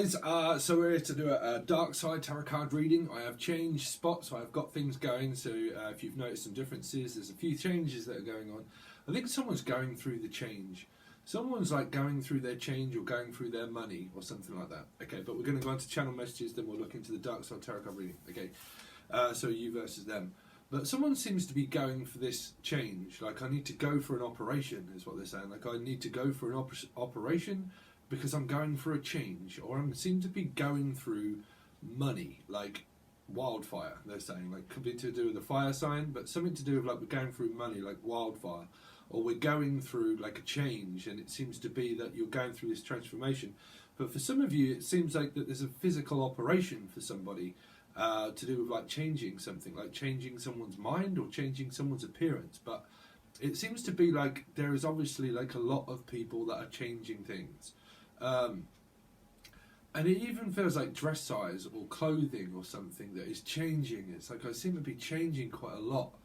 guys, so we're here to do a dark side tarot card reading. I have changed spots, so I've got things going, so if you've noticed some differences, there's a few changes that are going on. I think someone's going through the change. Someone's like going through their change or going through their money or something like that. Okay, but we're going to go into channel messages, then we'll look into the dark side tarot card reading. Okay, so you versus them. But someone seems to be going for this change. Like, I need to go for an operation, is what they're saying. Like, I need to go for an operation because I'm going for a change. Or I seem to be going through money, like wildfire, they're saying. Like, could be to do with a fire sign, but something to do with, like, we're going through money, like wildfire. Or we're going through, like, a change, and it seems to be that you're going through this transformation. But for some of you, it seems like that there's a physical operation for somebody, to do with like changing something, like changing someone's mind or changing someone's appearance. But it seems to be like there is obviously like a lot of people that are changing things, and it even feels like dress size or clothing or something that is changing. It's like I seem to be changing quite a lot.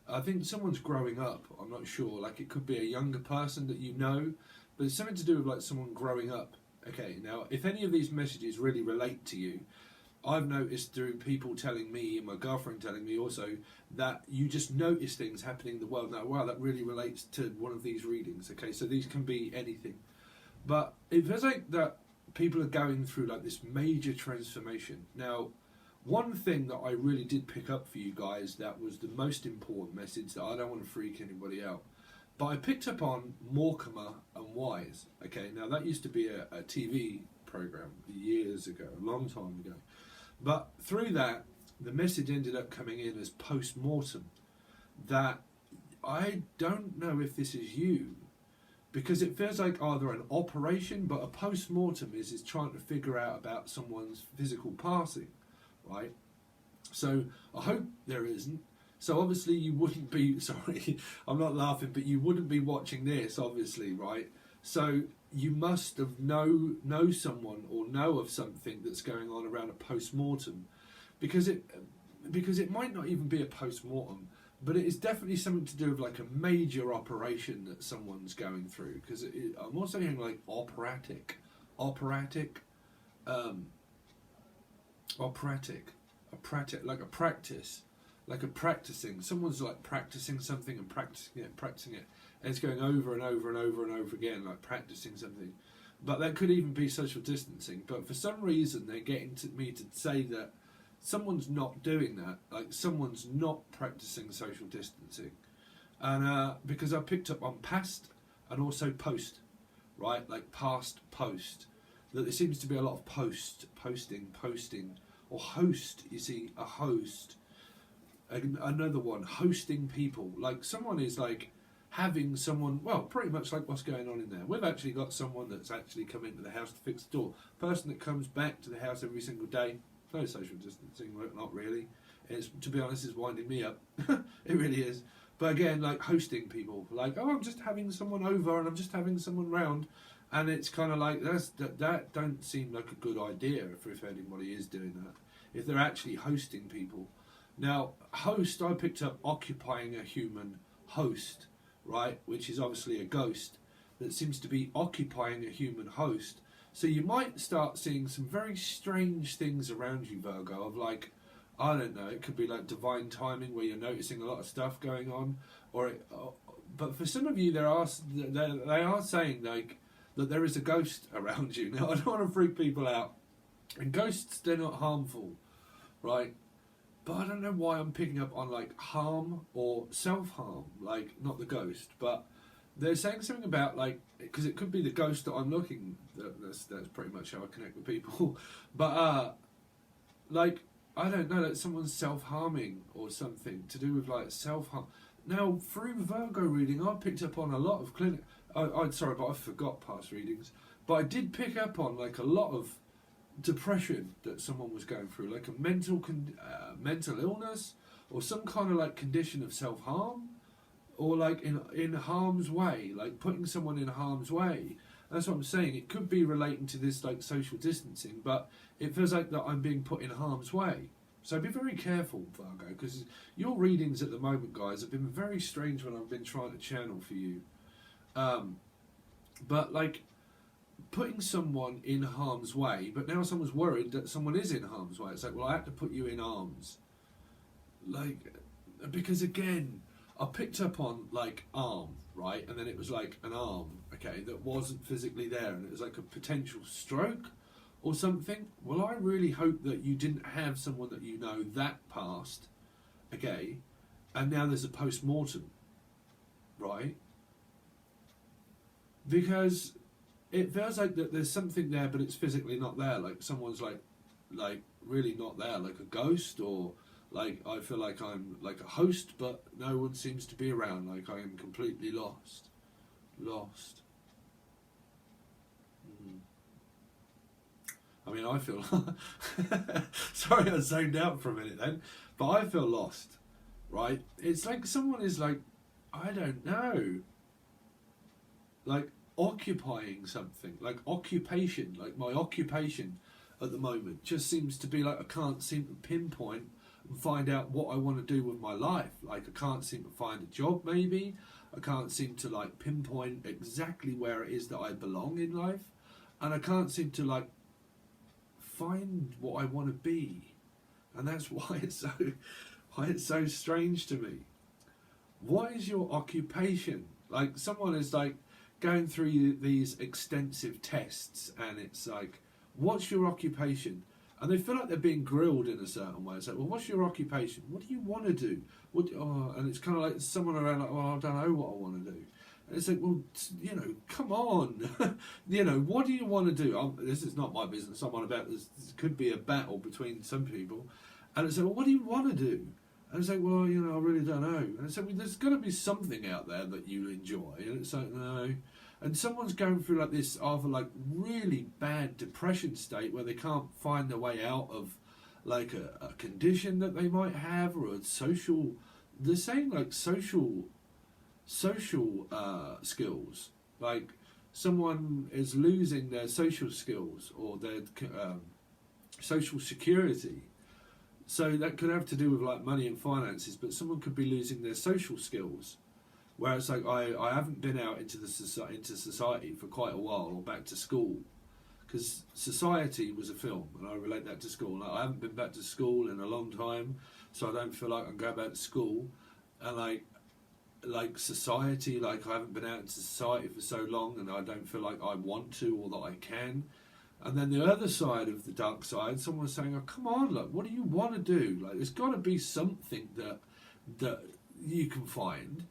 I think someone's growing up, I'm not sure, like it could be a younger person that you know, but it's something to do with like someone growing up. Okay, now if any of these messages really relate to you, I've noticed through people telling me, and my girlfriend telling me also, that you just notice things happening in the world. Now, wow, that really relates to one of these readings. Okay, so these can be anything. But it feels like that people are going through like this major transformation. Now, one thing that I really did pick up for you guys that was the most important message, that I don't want to freak anybody out, but I picked up on Mortimer and Wise. Okay, now that used to be a TV program years ago, a long time ago. But through that, the message ended up coming in as post-mortem. That I don't know if this is you, because it feels like either an operation, but a post-mortem is trying to figure out about someone's physical passing, right? So I hope there isn't. So obviously you wouldn't be, sorry, I'm not laughing, but you wouldn't be watching this, obviously, right? So you must have know someone or know of something that's going on around a post-mortem, because it might not even be a post-mortem, but it is definitely something to do with like a major operation that someone's going through. Because I'm also hearing like operatic, like a practice, like a practicing. Someone's like practicing something and practicing it. And it's going over and over and over and over again, like practicing something. But that could even be social distancing. But for some reason, they're getting to me to say that someone's not doing that. Like someone's not practicing social distancing. And because I picked up on past and also post, right? Like past, post. That there seems to be a lot of posting, or host. You see, a host. Another one, hosting people. Like someone is like having someone, well, pretty much like what's going on in there. We've actually got someone that's actually come into the house to fix the door. Person that comes back to the house every single day. No social distancing, not really. It's, to be honest, is winding me up. It really is. But again, like hosting people. Like, oh, I'm just having someone over and I'm just having someone round. And it's kind of like, that don't seem like a good idea if anybody is doing that. If they're actually hosting people. Now, host, I picked up occupying a human host, right? Which is obviously a ghost that seems to be occupying a human host. So you might start seeing some very strange things around you, Virgo, of like, I don't know, it could be like divine timing where you're noticing a lot of stuff going on. But for some of you, they are saying like that there is a ghost around you. Now, I don't want to freak people out. And ghosts, they're not harmful, right? But I don't know why I'm picking up on like harm or self-harm, like not the ghost, but they're saying something about like, because it could be the ghost that I'm looking, that's pretty much how I connect with people, but like, I don't know, that someone's self-harming or something to do with like self-harm. Now, through Virgo reading, I picked up on a lot of sorry, but I forgot past readings, but I did pick up on like a lot of depression that someone was going through, like a mental illness or some kind of like condition of self-harm, or like in harm's way, like putting someone in harm's way. That's what I'm saying. It could be relating to this like social distancing, but it feels like that I'm being put in harm's way. So be very careful, Virgo, because your readings at the moment, guys, have been very strange when I've been trying to channel for you. But like putting someone in harm's way, but now someone's worried that someone is in harm's way. It's like, well, I had to put you in arms. Like, because again, I picked up on like arm, right? And then it was like an arm, okay, that wasn't physically there, and it was like a potential stroke or something. Well, I really hope that you didn't have someone that you know that passed, okay, and now there's a post-mortem, right? Because it feels like that there's something there, but it's physically not there. Like someone's like really not there, like a ghost, or like I feel like I'm like a host, but no one seems to be around. Like I am completely lost. I mean, I feel sorry, I zoned out for a minute then, but I feel lost, right? It's like someone is like, I don't know, like occupying something, like occupation, like my occupation at the moment just seems to be like I can't seem to pinpoint and find out what I want to do with my life. Like I can't seem to find a job, maybe I can't seem to like pinpoint exactly where it is that I belong in life, and I can't seem to like find what I want to be, and that's why it's so strange to me. What is your occupation? Like someone is like going through these extensive tests, and it's like, what's your occupation? And they feel like they're being grilled in a certain way. It's like, well, what's your occupation? What do you want to do? And it's kind of like someone around like, well, I don't know what I want to do. And it's like, well, you know, come on. You know, what do you want to do? This is not my business. I'm on about this. This could be a battle between some people. And it's like, well, what do you want to do? And it's like, well, you know, I really don't know. And it's like, well, there's got to be something out there that you enjoy. And it's like, no. And someone's going through like this either like really bad depression state where they can't find their way out of like a condition that they might have, or a social, they're saying like social skills. Like someone is losing their social skills or their social security. So that could have to do with like money and finances, but someone could be losing their social skills. Where it's like, I haven't been out into society for quite a while, or back to school, because Society was a film, and I relate that to school. Like, I haven't been back to school in a long time, so I don't feel like I'm going back to school. And like Society, like I haven't been out into society for so long, and I don't feel like I want to or that I can. And then the other side of the dark side, someone's saying, oh, come on, like, what do you want to do? Like, there's got to be something that you can find.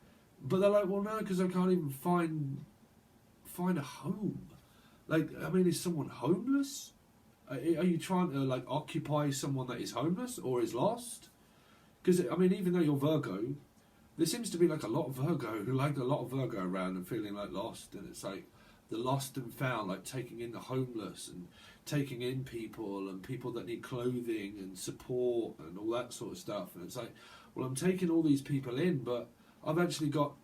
But they're like, well, no, because I can't even find a home. Like, I mean, is someone homeless? Are you trying to like occupy someone that is homeless or is lost? Because I mean, even though you're Virgo, there seems to be like a lot of Virgo around and feeling like lost, and it's like the lost and found, like taking in the homeless and taking in people and people that need clothing and support and all that sort of stuff. And it's like, well, I'm taking all these people in, but I've actually got,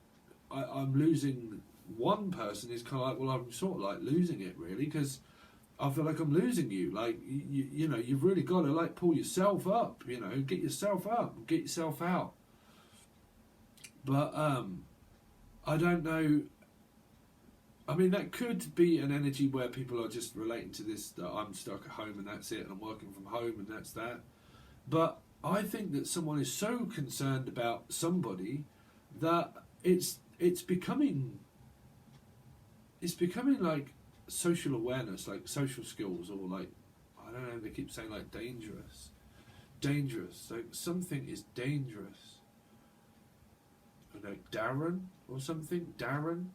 I'm losing one person. Is kind of like, well, I'm sort of like losing it really, because I feel like I'm losing you. Like, you know, you've really got to like pull yourself up, you know, get yourself up, get yourself out. But I don't know. I mean, that could be an energy where people are just relating to this, that I'm stuck at home and that's it, and I'm working from home and that's that. But I think that someone is so concerned about somebody that it's becoming like social awareness, like social skills, or like, I don't know, they keep saying like dangerous, like something is dangerous. Like Darren or something, Darren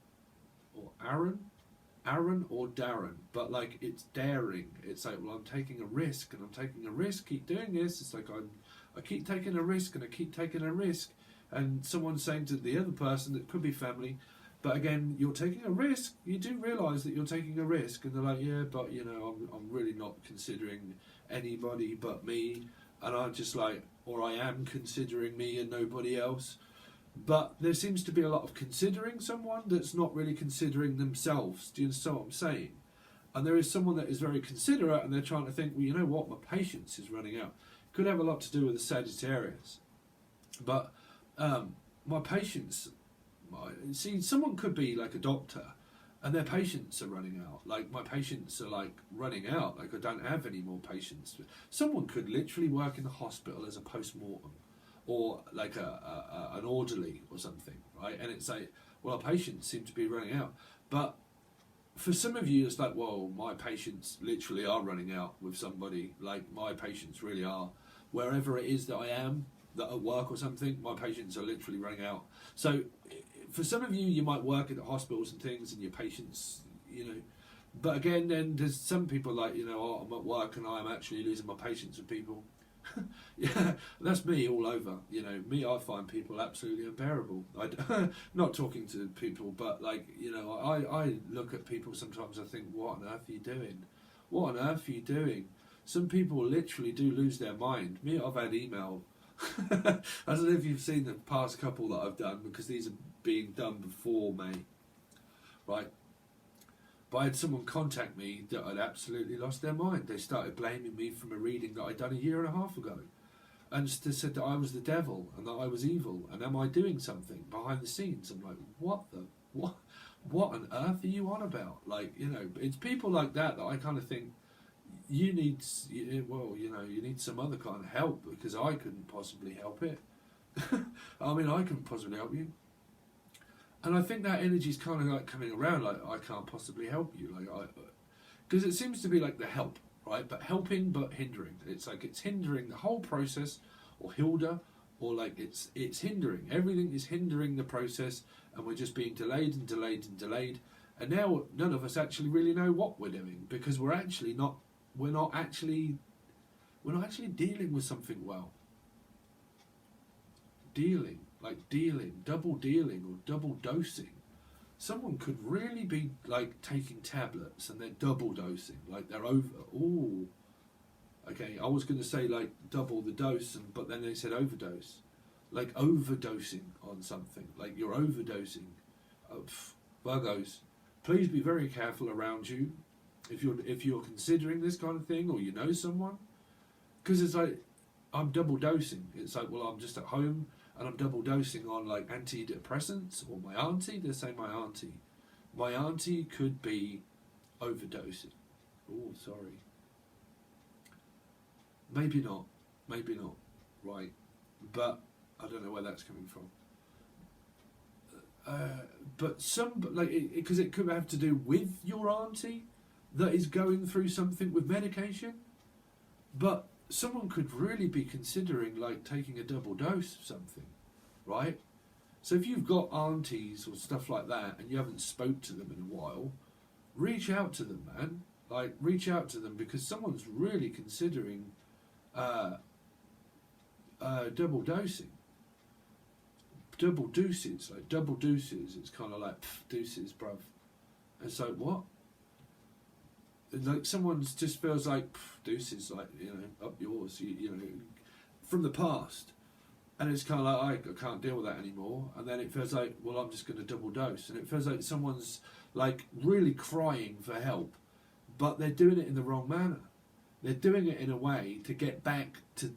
or Aaron or Darren, but like it's daring. It's like, well, I'm taking a risk, and I'm taking a risk. Keep doing this. It's like I keep taking a risk, and I keep taking a risk. And someone's saying to the other person, that could be family, but again, you're taking a risk. You do realise that you're taking a risk, and they're like, yeah, but you know, I'm really not considering anybody but me, and I'm just like, or I am considering me and nobody else. But there seems to be a lot of considering someone that's not really considering themselves. Do you understand what I'm saying? And there is someone that is very considerate, and they're trying to think, well, you know what, my patience is running out. Could have a lot to do with the Sagittarius. But my patience, see, someone could be like a doctor, and their patients are running out. Like, my patients are like running out. Like, I don't have any more patients. Someone could literally work in the hospital as a post-mortem, or like an orderly or something, right? And it's like, well, our patients seem to be running out. But for some of you, it's like, well, my patients literally are running out with somebody. Like, my patients really are. Wherever it is that I am, that at work or something, my patients are literally running out. So for some of you, you might work at the hospitals and things, and your patients, you know. But again, then there's some people like, you know, oh, I'm at work and I'm actually losing my patience with people. Yeah, that's me all over. You know, me, I find people absolutely unbearable. Not talking to people, but like, you know, I look at people sometimes, I think, what on earth are you doing? What on earth are you doing? Some people literally do lose their mind. Me, I've had email. I don't know if you've seen the past couple that I've done, because these are being done before May, right? But I had someone contact me that had absolutely lost their mind. They started blaming me from a reading that I'd done a year and a half ago, and said that I was the devil and that I was evil, and am I doing something behind the scenes? I'm like, what on earth are you on about? Like, you know, it's people like that I kind of think, you need, well, you know, you need some other kind of help, because I couldn't possibly help it. I mean, I couldn't possibly help you. And I think that energy's kind of like coming around, like, I can't possibly help you, like, because it seems to be like the help, right? But helping, but hindering. It's like it's hindering the whole process, or Hilda, or like it's hindering. Everything is hindering the process, and we're just being delayed and delayed and delayed. And now none of us actually really know what we're doing, because we're not actually dealing with something well. Double dealing or double dosing. Someone could really be like taking tablets and they're double dosing, like they're over. Ooh, okay. I was going to say like double the dose, but then they said overdose, like overdosing on something. Like you're overdosing. Virgos, please be very careful around you if you're considering this kind of thing, or you know someone, because it's like, I'm double dosing. It's like, well, I'm just at home and I'm double dosing on like antidepressants, or my auntie. They say my auntie could be overdosing. Oh, sorry. Maybe not, right? But I don't know where that's coming from. But some, like, because it could have to do with your auntie that is going through something with medication, but someone could really be considering like taking a double dose of something, right? So if you've got aunties or stuff like that and you haven't spoke to them in a while, reach out to them, man. Like, reach out to them, because someone's really considering double dosing. Double deuces, like double deuces. It's kind of like deuces, bruv. It's like, what? Like someone's just feels like deuces, like, you know, up yours, you know, from the past, and it's kind of like, I can't deal with that anymore. And then it feels like, well, I'm just going to double dose, and it feels like someone's like really crying for help, but they're doing it in the wrong manner. They're doing it in a way to get back to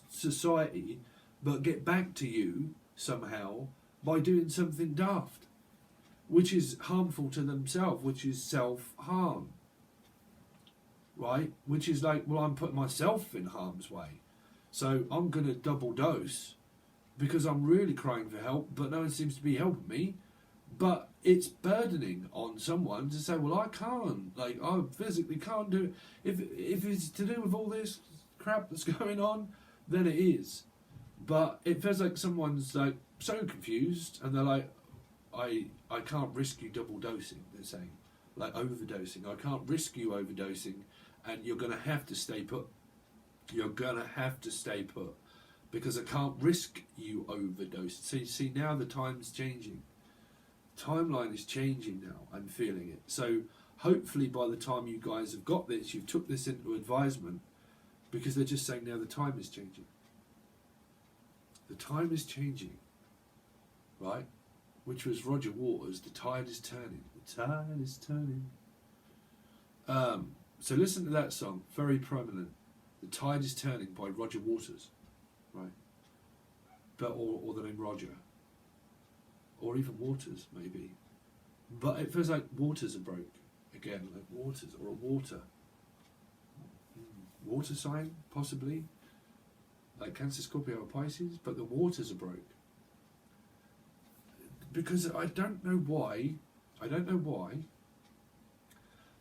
society, but get back to you somehow by doing something daft, which is harmful to themselves, which is self-harm. Right? Which is like, well, I'm putting myself in harm's way. So I'm going to double dose because I'm really crying for help, but no one seems to be helping me. But it's burdening on someone to say, well, I can't. Like, I physically can't do it. If it's to do with all this crap that's going on, then it is. But it feels like someone's like so confused, and they're like, I can't risk you double dosing, they're saying. Like overdosing. I can't risk you overdosing, and you're going to have to stay put. You're going to have to stay put, because I can't risk you overdose. See, now the time's changing. Timeline is changing now. I'm feeling it. So hopefully by the time you guys have got this, you've took this into advisement, because they're just saying now the time is changing. The time is changing, right? Which was Roger Waters. The tide is turning. The tide is turning. So listen to that song, very prominent. The Tide is Turning by Roger Waters, right? But or the name Roger, or even Waters, maybe. But it feels like waters are broke again, like waters or a water sign possibly, like Cancer, Scorpio, or Pisces. But the waters are broke because I don't know why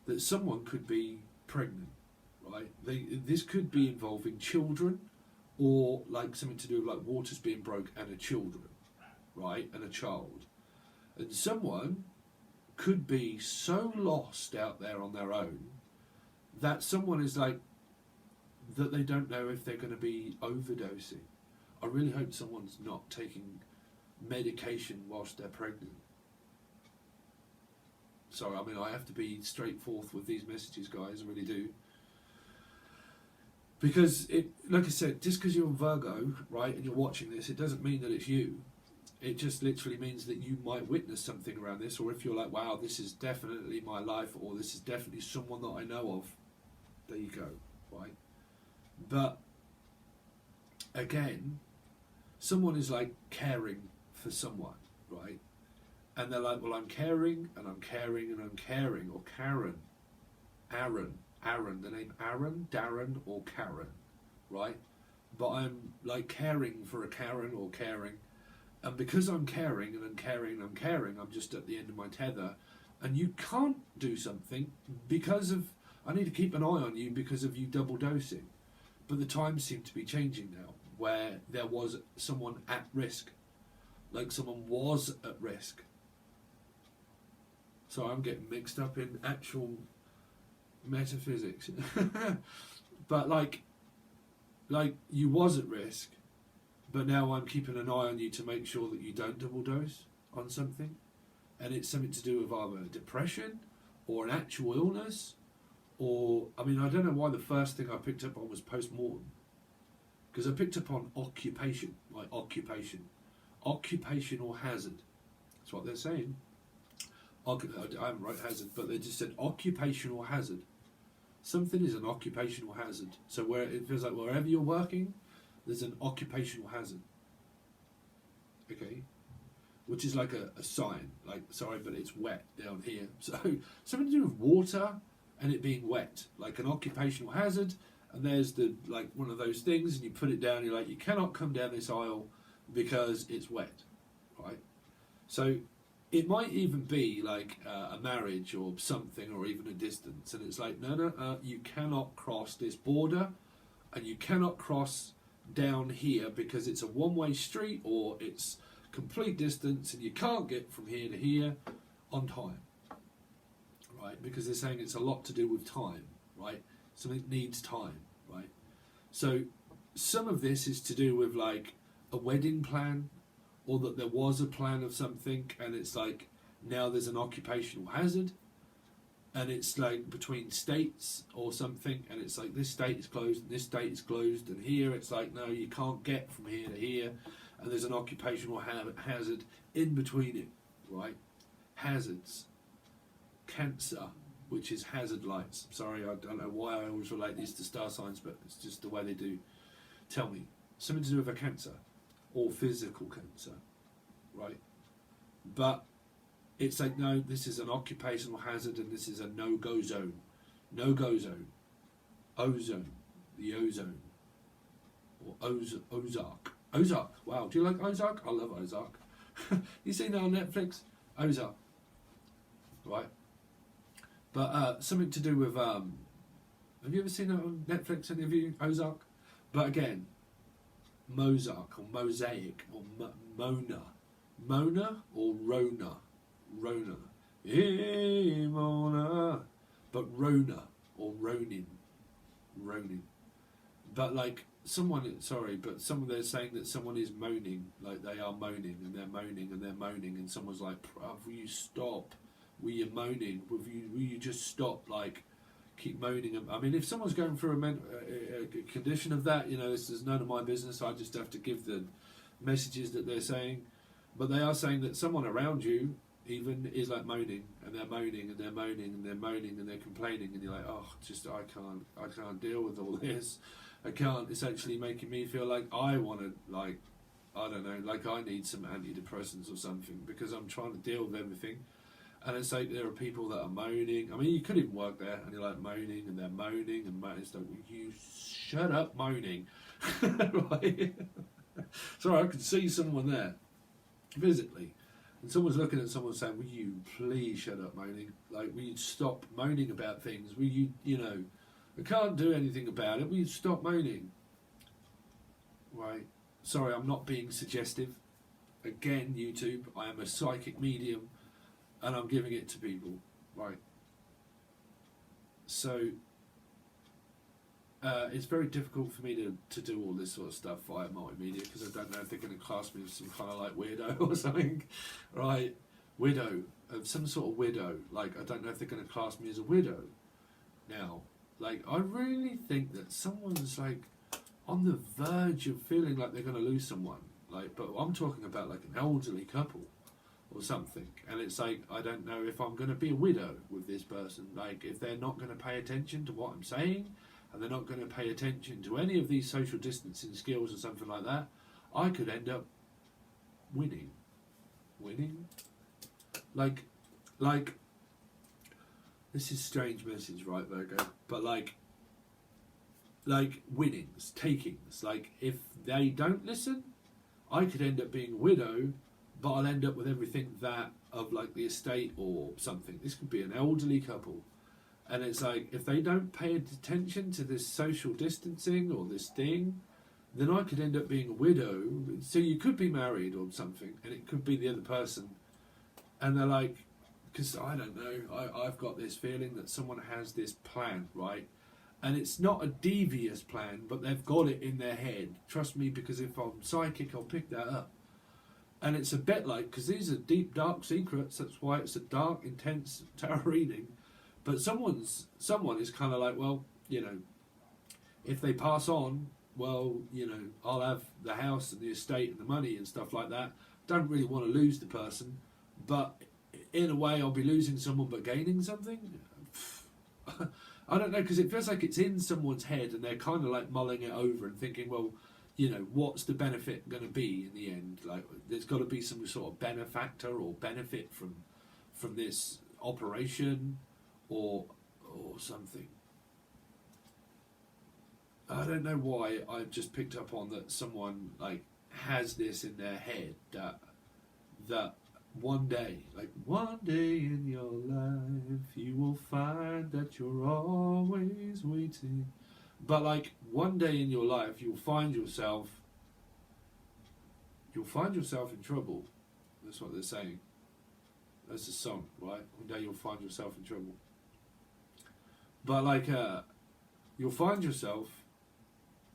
that someone could be pregnant, right? This could be involving children, or like something to do with like waters being broke and a children, right, and a child, and someone could be so lost out there on their own that someone is like that they don't know if they're going to be overdosing. I really hope someone's not taking medication whilst they're pregnant. So I mean, I have to be straightforward with these messages, guys. I really do. Because it, like I said, just because you're a Virgo, right, and you're watching this, it doesn't mean that it's you. It just literally means that you might witness something around this, or if you're like, wow, this is definitely my life, or this is definitely someone that I know of, there you go, right? But again, someone is like caring for someone, right? And they're like, well, I'm caring, and I'm caring, and I'm caring, or Karen, Aaron, the name Aaron, Darren, or Karen, right? But I'm like caring for a Karen or caring. And because I'm caring and I'm caring and I'm caring, I'm just at the end of my tether. And you can't do something because of, I need to keep an eye on you because of you double dosing. But the times seem to be changing now, where there was someone at risk. Like someone was at risk. So I'm getting mixed up in actual metaphysics. But like you was at risk. But now I'm keeping an eye on you to make sure that you don't double dose on something. And it's something to do with either depression or an actual illness. Or, I mean, I don't know why the first thing I picked up on was post-mortem. Because I picked up on occupation, like occupation. Occupational hazard. That's what they're saying. I haven't wrote hazard, but they just said occupational hazard. Something is an occupational hazard. So where it feels like wherever you're working, there's an occupational hazard, okay, which is like a sign, like, sorry, but it's wet down here. So something to do with water and it being wet, like an occupational hazard. And there's the, like, one of those things, and you put it down, you're like, you cannot come down this aisle because it's wet, right? So it might even be like a marriage or something, or even a distance, and it's like, no, you cannot cross this border, and you cannot cross down here because it's a one-way street, or it's complete distance, and you can't get from here to here on time, right? Because they're saying it's a lot to do with time, right? Something needs time, right? So some of this is to do with like a wedding plan, or that there was a plan of something, and it's like now there's an occupational hazard, and it's like between states or something, and it's like this state is closed and this state is closed, and here it's like, no, you can't get from here to here, and there's an occupational hazard in between it, right? Hazards. Cancer, which is hazard lights. Sorry, I don't know why I always relate these to star signs, but it's just the way they do. Tell me, something to do with a cancer, or physical cancer, right? But it's like, no, this is an occupational hazard, and this is a no-go zone. No-go zone. Ozone. The ozone. Or Ozark. Ozark. Wow, do you like Ozark? I love Ozark. You seen that on Netflix? Ozark. Right? But something to do with, have you ever seen that on Netflix, any of you? Ozark? But again, Mozark, or Mosaic, or Mona. Mona or Rona? Rona. Hey, Mona. But Rona or Ronin. Ronin. But like someone, sorry, but someone, they're saying that someone is moaning, like they are moaning, and they're moaning, and they're moaning, and someone's like, bruv, will you stop? Will you moaning? Will you just stop, like, keep moaning? I mean, if someone's going through a condition of that, you know, this is none of my business. I just have to give the messages that they're saying. But they are saying that someone around you even is like moaning, and they're moaning, and they're moaning, and they're moaning, and they're complaining, and you're like, oh, just I can't deal with all this. I can't. It's actually making me feel like I want to, like, I don't know, like I need some antidepressants or something, because I'm trying to deal with everything. And it's like there are people that are moaning. I mean, you could even work there, and you're like moaning, and they're moaning, and moaning. It's like, will you shut up moaning? Right? Sorry, I could see someone there, physically. And someone's looking at someone saying, will you please shut up moaning? Like, will you stop moaning about things? Will you, I can't do anything about it. Will you stop moaning? Right. Sorry, I'm not being suggestive. Again, YouTube, I am a psychic medium, and I'm giving it to people. Right. So, it's very difficult for me to do all this sort of stuff via multimedia, because I don't know if they're going to class me as some kind of like weirdo or something, right? Widow, some sort of widow. Like, I don't know if they're going to class me as a widow. Now, like, I really think that someone's like on the verge of feeling like they're going to lose someone. Like, but I'm talking about like an elderly couple or something, and it's like, I don't know if I'm going to be a widow with this person. Like, if they're not going to pay attention to what I'm saying, and they're not going to pay attention to any of these social distancing skills or something like that, I could end up winning. Winning? Like, this is a strange message, right, Virgo? But like winnings, takings. Like, if they don't listen, I could end up being a widow, but I'll end up with everything that of like the estate or something. This could be an elderly couple. And it's like, if they don't pay attention to this social distancing or this thing, then I could end up being a widow. So you could be married or something, and it could be the other person. And they're like, because I don't know, I've got this feeling that someone has this plan, right? And it's not a devious plan, but they've got it in their head. Trust me, because if I'm psychic, I'll pick that up. And it's a bit like, because these are deep, dark secrets, that's why it's a dark, intense tarot reading. But someone is kind of like, well, if they pass on, well, I'll have the house and the estate and the money and stuff like that. Don't really want to lose the person, but in a way I'll be losing someone but gaining something. I don't know, because it feels like it's in someone's head and they're kind of like mulling it over and thinking, well, what's the benefit going to be in the end? Like, there's got to be some sort of benefactor or benefit from this operation. Or something. I don't know why I've just picked up on that someone like has this in their head that one day in your life you will find that you're always waiting. But like one day in your life you'll find yourself in trouble. That's what they're saying. That's the song, right? One day you'll find yourself in trouble. But like, you'll find yourself,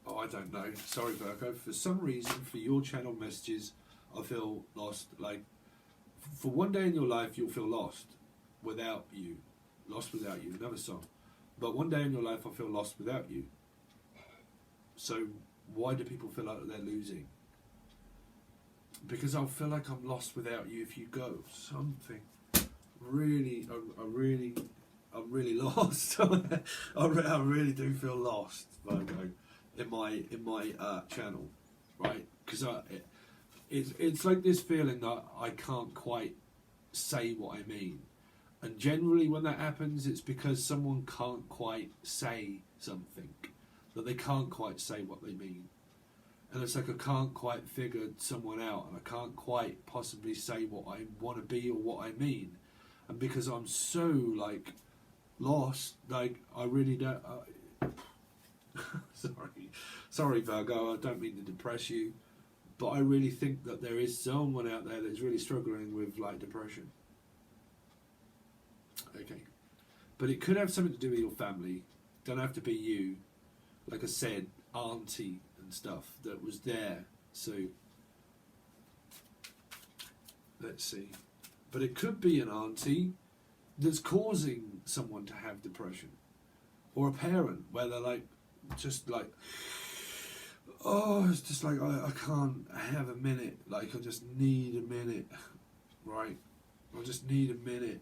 I don't know, sorry Virgo, for some reason, for your channel messages, I feel lost. Like, for one day in your life, you'll feel lost without you. Lost without you, another song. But one day in your life, I feel lost without you. So, why do people feel like they're losing? Because I'll feel like I'm lost without you if you go. Something. Really, I'm really lost. I really do feel lost, Virgo, in my channel, right? Because it's like this feeling that I can't quite say what I mean, and generally when that happens, it's because someone can't quite say something, that they can't quite say what they mean, and it's like I can't quite figure someone out, and I can't quite possibly say what I want to be or what I mean, and because I'm so like lost, like I really don't. Sorry, Virgo. I don't mean to depress you, but I really think that there is someone out there that's really struggling with like depression. Okay, but it could have something to do with your family. Don't have to be you. Like I said, auntie and stuff that was there. So let's see. But it could be an auntie that's causing someone to have depression, or a parent where they're like, just like, oh, it's just like I can't have a minute, like I just need a minute, right? I just need a minute.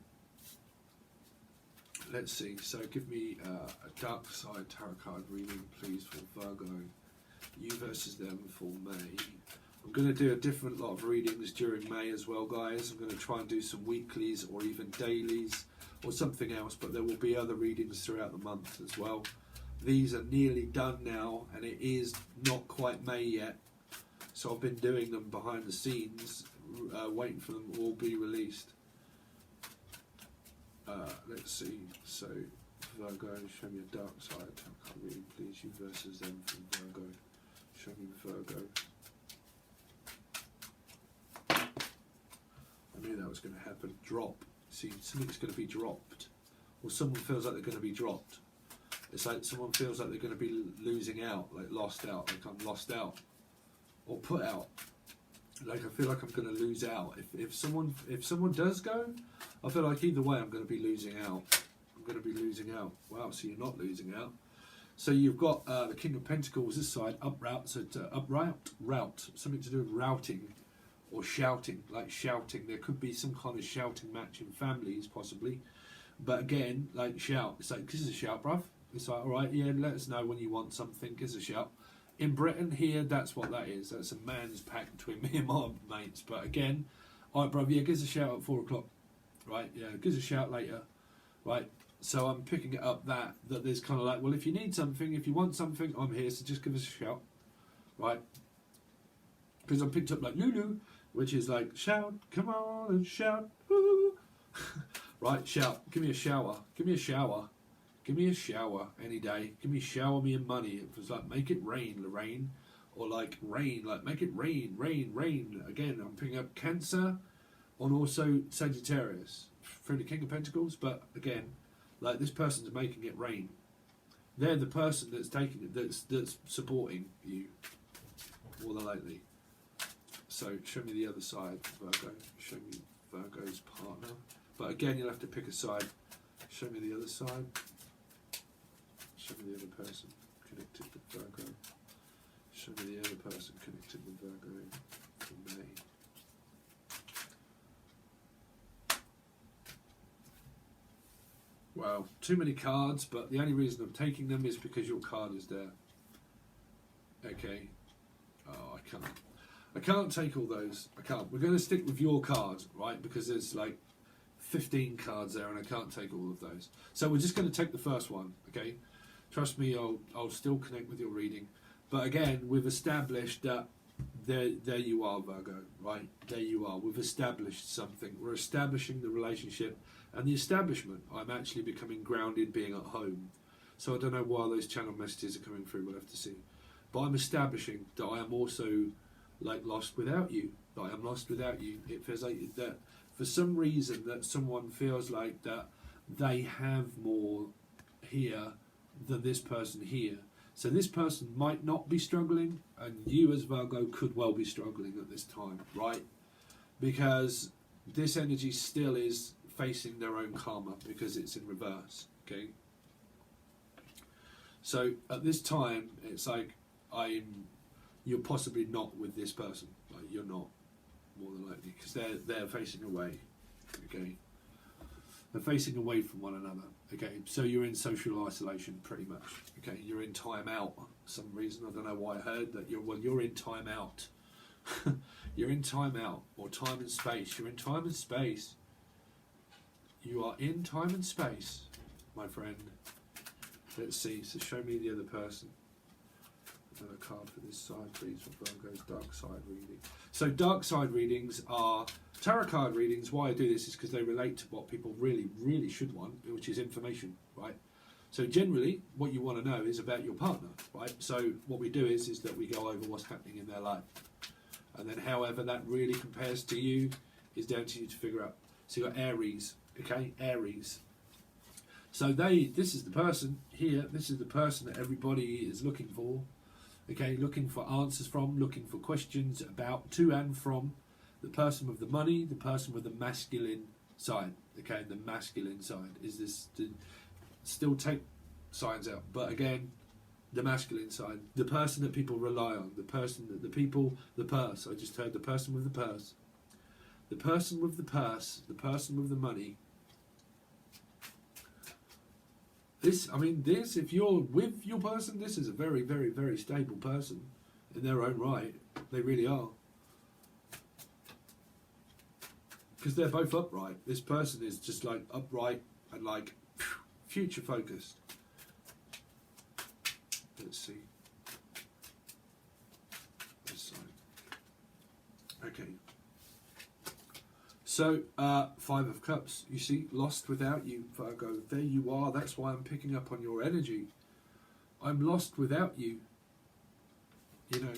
Let's see. So give me a dark side tarot card reading, please, for Virgo. You versus them for May. I'm going to do a different lot of readings during May as well, guys. I'm going to try and do some weeklies or even dailies or something else, but there will be other readings throughout the month as well. These are nearly done now, and it is not quite May yet, so I've been doing them behind the scenes, waiting for them to all be released. Let's see. So Virgo, show me a dark side. I can't read, please. You versus them from Virgo. Show me Virgo. I knew that was going to happen. Drop. See, something's going to be dropped, or someone feels like they're going to be dropped. It's like someone feels like they're going to be losing out, like lost out, like I'm lost out, or put out. Like I feel like I'm going to lose out. If someone does go, I feel like either way I'm going to be losing out. I'm going to be losing out. Wow, so you're not losing out. So you've got the King of Pentacles this side, up route, so route, something to do with routing or shouting, like shouting. There could be some kind of shouting match in families, possibly. But again, like shout. It's like, give us a shout, bruv. It's like, all right, yeah, let us know when you want something, give us a shout. In Britain here, that's what that is. That's a man's pact between me and my mates. But again, all right, bruv, yeah, give us a shout at 4 o'clock. Right, yeah, give us a shout later. Right, so I'm picking it up that there's kind of like, well, if you need something, if you want something, I'm here, so just give us a shout. Right? Because I picked up like Lulu, which is like, shout, come on and shout. Woo. Right, shout, give me a shower. Give me a shower. Give me a shower any day. Give me shower me in money. It was like, make it rain, Lorraine. Or like rain, like make it rain, rain, rain. Again, I'm picking up Cancer and also Sagittarius through the King of Pentacles. But again, like this person's making it rain. They're the person that's taking it, that's supporting you more than likely. So show me the other side, Virgo. Show me Virgo's partner. But again, you'll have to pick a side. Show me the other side. Show me the other person connected with Virgo. Show me the other person connected with Virgo in May. Wow, too many cards, but the only reason I'm taking them is because your card is there. Okay. Oh, I can't take all those. I can't. We're going to stick with your card, right? Because there's like 15 cards there and I can't take all of those. So we're just going to take the first one, okay? Trust me, I'll still connect with your reading. But again, we've established that there you are, Virgo, right? There you are. We've established something. We're establishing the relationship and the establishment. I'm actually becoming grounded, being at home. So I don't know why those channel messages are coming through. We'll have to see. But I'm establishing that I am also like lost without you. That I am lost without you. It feels like that for some reason that someone feels like that they have more here than this person here. So this person might not be struggling, and you as Virgo could well be struggling at this time, right? Because this energy still is facing their own karma because it's in reverse, okay? So at this time, it's like you're possibly not with this person. Like you're not, more than likely, because they're facing away, okay? They're facing away from one another. Okay, so you're in social isolation pretty much. Okay, you're in time out for some reason. I don't know why I heard that. You're in time out. You're in time out, or time and space. You're in time and space. You are in time and space, my friend. Let's see. So show me the other person. Another card for this side, please, for Virgo's dark side reading. So dark side readings are tarot card readings. Why I do this is because they relate to what people really, really should want, which is information, right? So generally, what you want to know is about your partner, right? So what we do is that we go over what's happening in their life. And then however that really compares to you is down to you to figure out. So you've got Aries, okay? Aries. So this is the person here. This is the person that everybody is looking for. Okay, looking for answers from, looking for questions about, to and from the person with the money, the person with the masculine side. Okay, the masculine side is this, still take signs out, but again, the masculine side, the person that people rely on, the person that the purse. I just heard the person with the purse. The person with the purse, the person with the money. This, if you're with your person, this is a very, very, very stable person in their own right. They really are. because they're both upright. This person is just like upright and like future focused. Let's see. This side. Okay. So, 5 of Cups. You see, lost without you, Virgo. There you are. That's why I'm picking up on your energy. I'm lost without you. You know,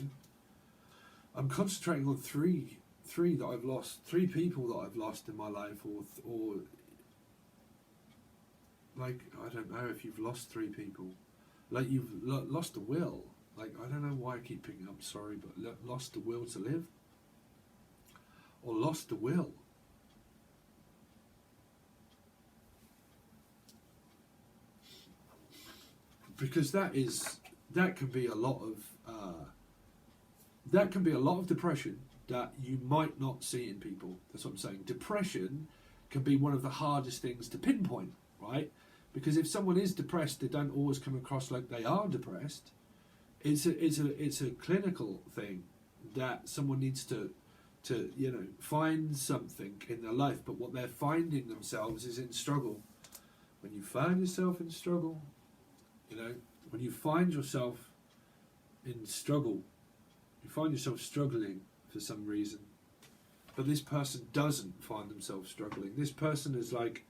I'm concentrating on three that I've lost, 3 people that I've lost in my life, or like, I don't know if you've lost 3 people, like you've lost the will, like, I don't know why I keep picking up, sorry, but lost the will to live, or lost the will. Because that can be a lot of depression that you might not see in people. That's what I'm saying. Depression can be one of the hardest things to pinpoint, right? Because if someone is depressed, they don't always come across like they are depressed. It's a clinical thing that someone needs to find something in their life. But what they're finding themselves is in struggle. When you find yourself in struggle, when you find yourself in struggle, you find yourself struggling for some reason, but this person doesn't find themselves struggling. This person is like,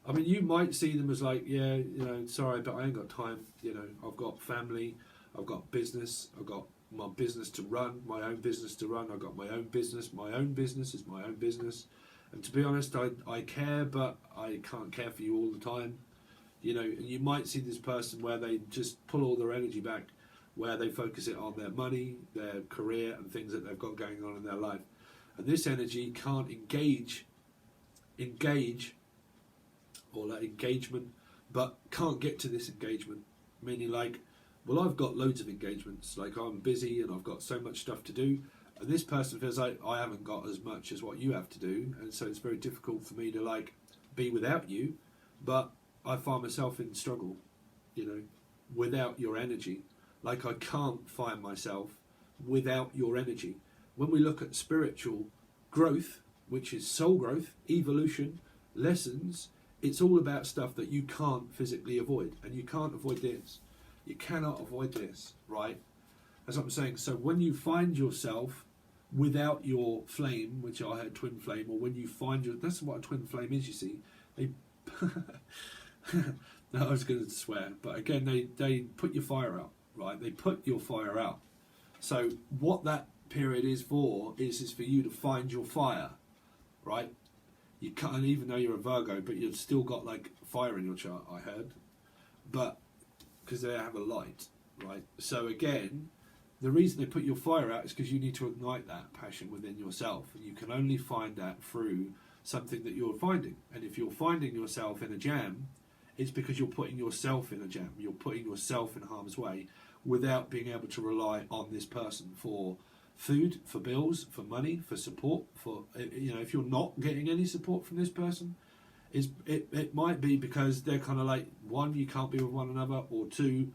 I mean, you might see them as like, yeah, sorry, but I ain't got time. I've got family, I've got business, I've got my business to run, my own business to run. I've got my own business. My own business is my own business. And to be honest, I care, but I can't care for you all the time. And you might see this person where they just pull all their energy back, where they focus it on their money, their career, and things that they've got going on in their life. And this energy can't engage, or that engagement, but can't get to this engagement. Meaning like, well, I've got loads of engagements, like I'm busy and I've got so much stuff to do. And this person feels like I haven't got as much as what you have to do. And so it's very difficult for me to like be without you. But I find myself in struggle, without your energy. Like I can't find myself without your energy. When we look at spiritual growth, which is soul growth, evolution, lessons, it's all about stuff that you can't physically avoid. And you can't avoid this. You cannot avoid this, right? That's what I'm saying. So when you find yourself without your flame, which I had twin flame, or when you find that's what a twin flame is, you see. They no, I was going to swear, but again, they put your fire out, right? They put your fire out. So what that period is for is for you to find your fire, right? You can't, even though you're a Virgo, but you've still got like fire in your chart, I heard, but because they have a light, right? So again, the reason they put your fire out is because you need to ignite that passion within yourself, and you can only find that through something that you're finding. And if you're finding yourself in a jam, it's because you're putting yourself in a jam. You're putting yourself in harm's way without being able to rely on this person for food, for bills, for money, for support. For if you're not getting any support from this person, it might be because they're kind of like, 1, you can't be with one another, or 2,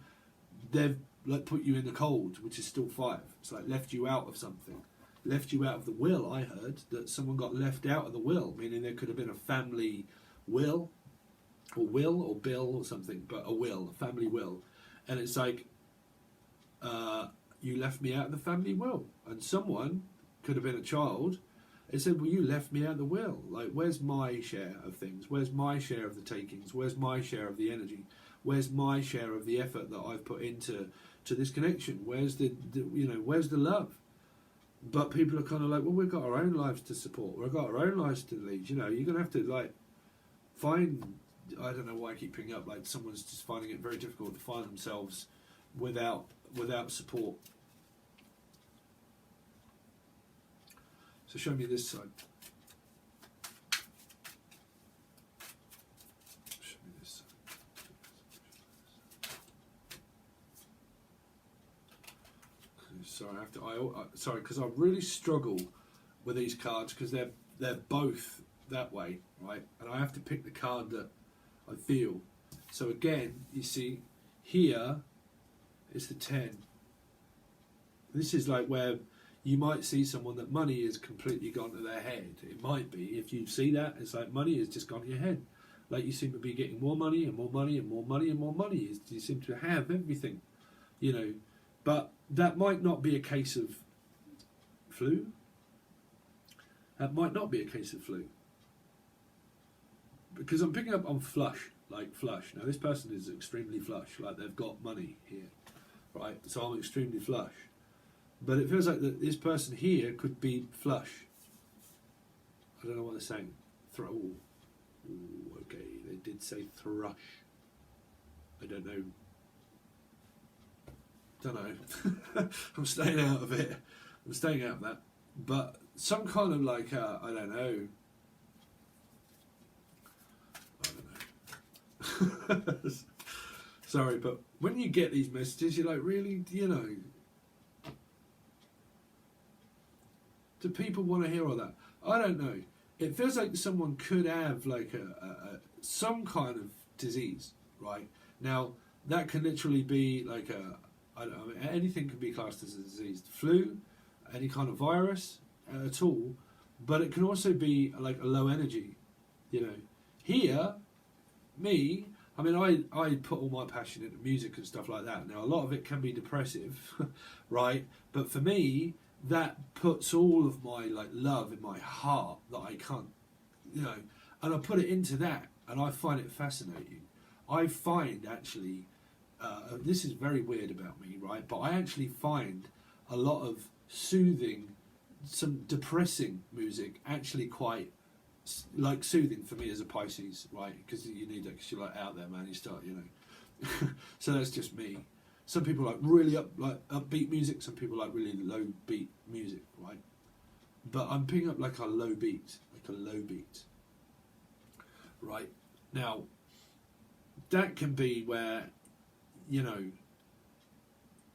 they've like put you in the cold, which is still 5. It's like left you out of something. Left you out of the will. I heard that someone got left out of the will, meaning there could have been a family will or bill or something, but a family will. And it's like, you left me out of the family will. And someone, could have been a child, they said, well, you left me out of the will. Like, where's my share of things? Where's my share of the takings? Where's my share of the energy? Where's my share of the effort that I've put into this connection? Where's where's the love? But people are kind of like, well, we've got our own lives to support. We've got our own lives to lead. You're going to have to like find, I don't know why I keep picking up, like someone's just finding it very difficult to find themselves without support. So show me this side. Show me this side. Sorry, sorry, because I really struggle with these cards because they're both that way, right? And I have to pick the card that I feel. So again, you see, here is the 10. This is like where You might see someone that money has completely gone to their head. It might be, if you see that, it's like money has just gone to your head. Like you seem to be getting more money and more money and more money and more money. You seem to have everything, you know. But that might not be a case of flu. That might not be a case of flu. Because I'm picking up on flush, like flush. Now this person is extremely flush, like they've got money here, right? So I'm extremely flush. But it feels like that this person here could be flush. I don't know what they're saying. Ooh, okay, they did say thrush. I don't know. I'm staying out of it. I'm staying out of that. But some kind of like, I don't know. Sorry, but when you get these messages, you're like, really, you know, do people want to hear all that? I don't know. It feels like someone could have like some kind of disease, right? Now, that can literally be like I don't know, anything can be classed as a disease. Flu, any kind of virus at all, but it can also be like a low energy, you know. Here, me, I mean, I put all my passion into music and stuff like that. Now, a lot of it can be depressive, right? But for me, that puts all of my like love in my heart that I can't, you know, and I put it into that, and I find it fascinating. I find actually, this is very weird about me, right? But I actually find a lot of soothing, some depressing music actually quite like soothing for me as a Pisces, right? Because you need that, because you're like out there, man. You start, you know. So that's just me. Some people like really upbeat music. Some people like really low beat music, right? But I'm picking up like a low beat, right? Now, that can be where, you know,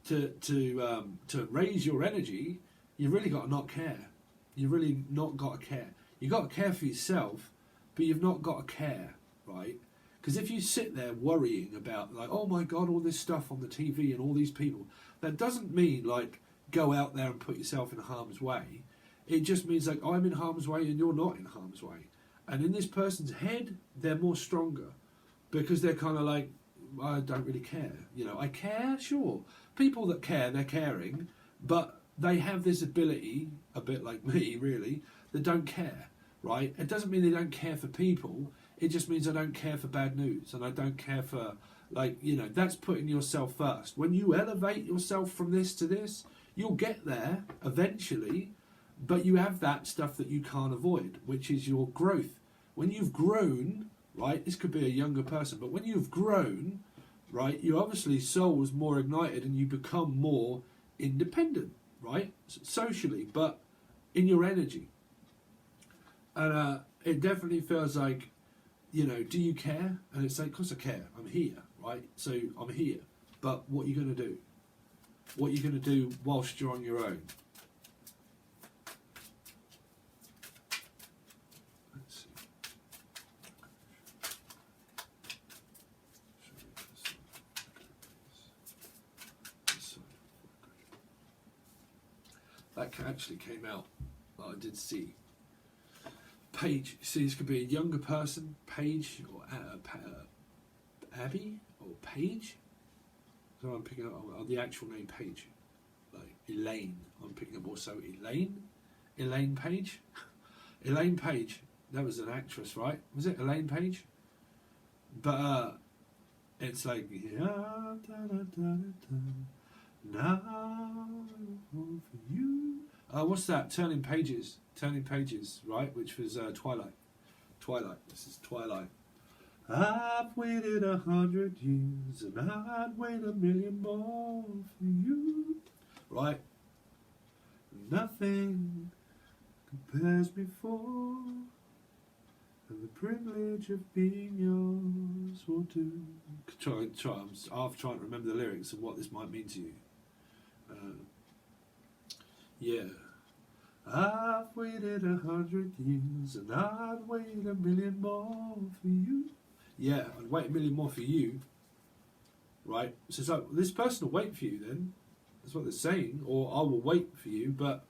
to raise your energy, you really got to not care. You really not got to care. You got to care for yourself, but you've not got to care, right? Because if you sit there worrying about like, oh my God, all this stuff on the TV and all these people, that doesn't mean like go out there and put yourself in harm's way. It just means like I'm in harm's way and you're not in harm's way. And in this person's head, they're more stronger because they're kind of like, I don't really care. You know, I care, sure. People that care, they're caring, but they have this ability, a bit like me really, that don't care, right? It doesn't mean they don't care for people. It just means I don't care for bad news, and I don't care for, like, you know, that's putting yourself first. When you elevate yourself from this to this, you'll get there eventually, but you have that stuff that you can't avoid, which is your growth. When you've grown, right, this could be a younger person, but when you've grown, right, your obviously soul is more ignited and you become more independent, right, socially, but in your energy. And it definitely feels like, you know, do you care? And it's like, of course I care. I'm here, right? So I'm here. But what are you going to do? What are you going to do whilst you're on your own? Let's see. That actually came out. I did see. Page. See, this could be a younger person, Page, or Abby, or Page. So I'm picking up the actual name Page, like Elaine. I'm picking up also Elaine Page, Elaine Page. That was an actress, right? Was it Elaine Page? But it's like yeah, now for you. What's that? Turning Pages, right? Which was Twilight. This is Twilight. I've waited 100 years and I'd wait 1,000,000 more for you. Right? Nothing compares before, and the privilege of being yours will do. I'm half trying to remember the lyrics and what this might mean to you. Yeah. I've waited 100 years and I'd wait 1,000,000 more for you. Yeah, I'd wait 1,000,000 more for you. Right? So it's like, this person will wait for you then. That's what they're saying. Or I will wait for you, but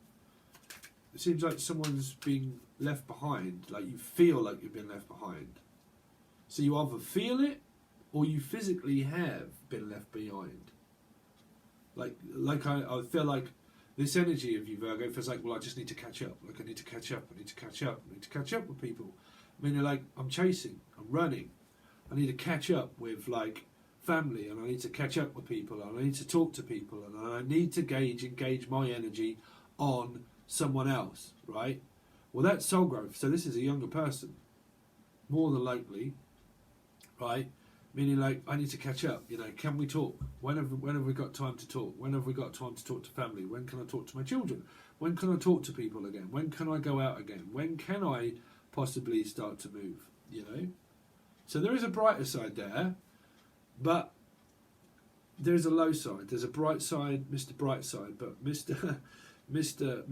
it seems like someone's being left behind. Like you feel like you've been left behind. So you either feel it or you physically have been left behind. Like I feel like this energy of you, Virgo, feels like, well, I just need to catch up. Like I need to catch up. I need to catch up. I need to catch up with people. I mean, like I'm chasing. I'm running. I need to catch up with like family, and I need to catch up with people, and I need to talk to people, and I need to engage my energy on someone else, right? Well, that's soul growth. So this is a younger person, more than likely, right? Meaning like I need to catch up. You know, can we talk? When have we got time to talk? When have we got time to talk to family? When can I talk to my children? When can I talk to people again? When can I go out again? When can I possibly start to move? You know. So there is a brighter side there, but there's a low side. There's a bright side, Mr. Brightside, but Mr. Mr.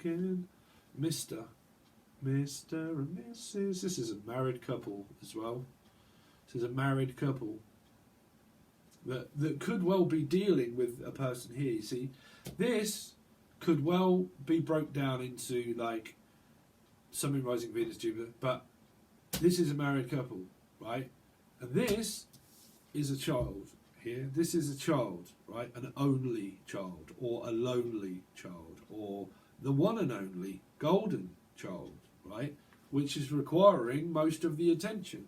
Ken, Mr. and Mrs. This is a married couple as well. This is a married couple that could well be dealing with a person here. You see, this could well be broke down into like Sun, Rising, Venus, Jupiter, but this is a married couple, right? And this is a child here. This is a child, right? An only child, or a lonely child, or the one and only golden child, right? Which is requiring most of the attention.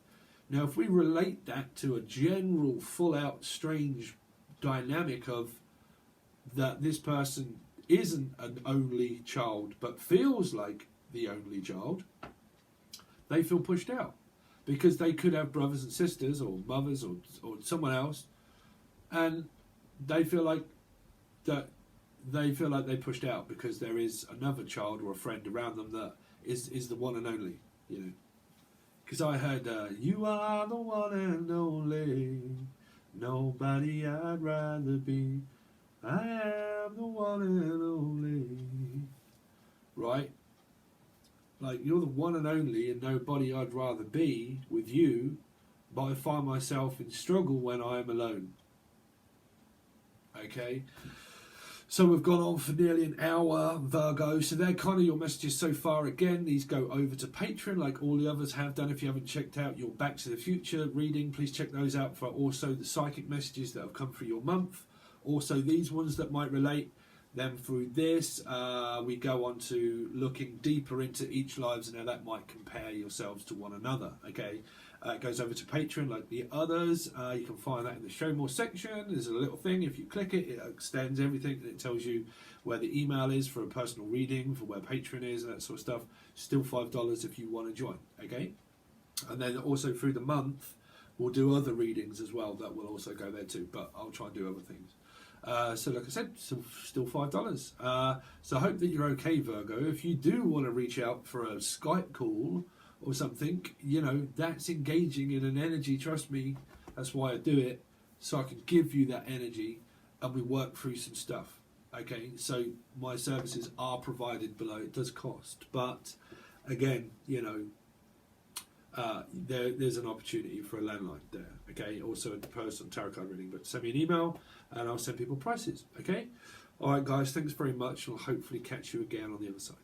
Now, if we relate that to a general, full-out, strange dynamic of that this person isn't an only child, but feels like the only child, they feel pushed out because they could have brothers and sisters or mothers or someone else, and they feel like they're pushed out because there is another child or a friend around them that is the one and only, you know. Because I heard you are the one and only, nobody I'd rather be, I am the one and only, right? Like, you're the one and only and nobody I'd rather be with you, but I find myself in struggle when I am alone. Okay? So we've gone on for nearly an hour, Virgo. So they're kind of your messages so far. Again, these go over to Patron like all the others have done. If you haven't checked out your Back to the Future reading, please check those out for also the psychic messages that have come through your month. Also these ones that might relate. Then through this, we go on to looking deeper into each lives and how that might compare yourselves to one another. Okay, it goes over to Patreon like the others. You can find that in the Show More section. There's a little thing. If you click it, it extends everything and it tells you where the email is for a personal reading, for where Patreon is and that sort of stuff. Still $5 if you want to join. Okay, and then also through the month, we'll do other readings as well that will also go there too. But I'll try and do other things. So like I said, still $5. So I hope that you're okay, Virgo. If you do want to reach out for a Skype call or something, you know, that's engaging in an energy. Trust me, that's why I do it, so I can give you that energy and we work through some stuff. Okay, so my services are provided below. It does cost, but again, you know, there's an opportunity for a landline there. Okay, also a personal tarot card reading, but send me an email and I'll send people prices. Okay, all right, guys, thanks very much. I'll hopefully catch you again on the other side.